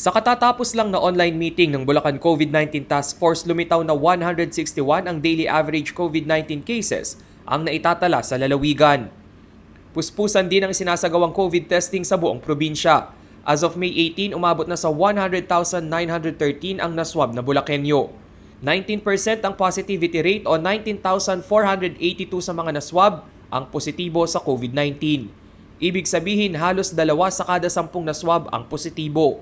Sa katatapos lang na online meeting ng Bulacan COVID-19 Task Force, lumitaw na 161 ang daily average COVID-19 cases ang naitatala sa lalawigan. Puspusan din ang sinasagawang COVID testing sa buong probinsya. As of May 18, umabot na sa 100,913 ang naswab na Bulakenyo. 19% ang positivity rate o 19,482 sa mga naswab ang positibo sa COVID-19. Ibig sabihin halos 2 sa kada 10 naswab ang positibo.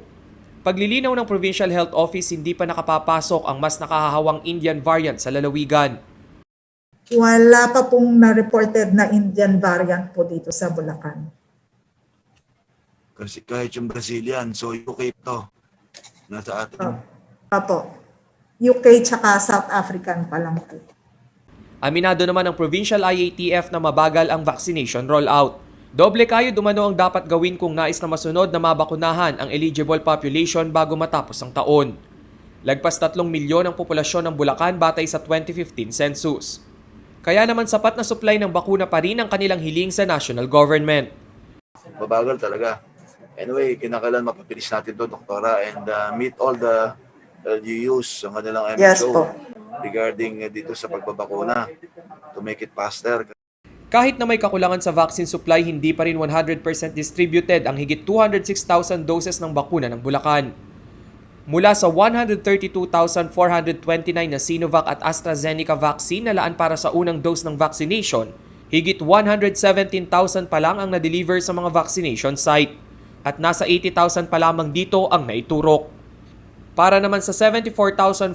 Paglilinaw ng Provincial Health Office, hindi pa nakapapasok ang mas nakahahawang Indian variant sa lalawigan. Wala pa pong na-reported na Indian variant po dito sa Bulacan. Kasi kahit yung Brazilian, so UK to, nasa atin. Opo. UK tsaka South African pa lang po. Aminado naman ng Provincial IATF na mabagal ang vaccination rollout. Doble kayod umano ang dapat gawin kung nais na masunod na mabakunahan ang eligible population bago matapos ang taon. Lagpas 3 milyon ang populasyon ng Bulacan batay sa 2015 census. Kaya naman sapat na supply ng bakuna pa rin ang kanilang hiling sa national government. Mabagal talaga. Anyway, kinakailan mapabilis natin to, Doktora, and meet all the LGUs ang kanilang MHO Yes po. regarding dito sa pagbabakuna to make it faster. Kahit na may kakulangan sa vaccine supply, hindi pa rin 100% distributed ang higit 206,000 doses ng bakuna ng Bulacan. Mula sa 132,429 na Sinovac at AstraZeneca vaccine na laan para sa unang dose ng vaccination, higit 117,000 pa lang ang na-deliver sa mga vaccination site at nasa 80,000 pa lamang dito ang naiturok. Para naman sa 74,049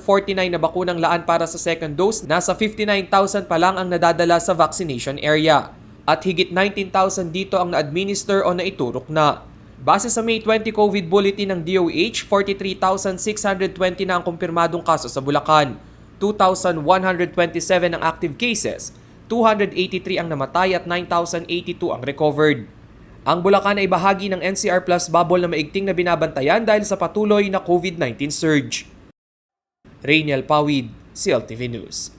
na bakunang laan para sa second dose, nasa 59,000 pa lang ang nadadala sa vaccination area. At higit 19,000 dito ang na-administer o naiturok na. Base sa May 20 COVID Bulletin ng DOH, 43,620 na ang kumpirmadong kaso sa Bulacan. 2,127 ang active cases, 283 ang namatay at 9,082 ang recovered. Ang Bulacan ay bahagi ng NCR Plus bubble na maigting na binabantayan dahil sa patuloy na COVID-19 surge. Rainiel Pawid, CLTV News.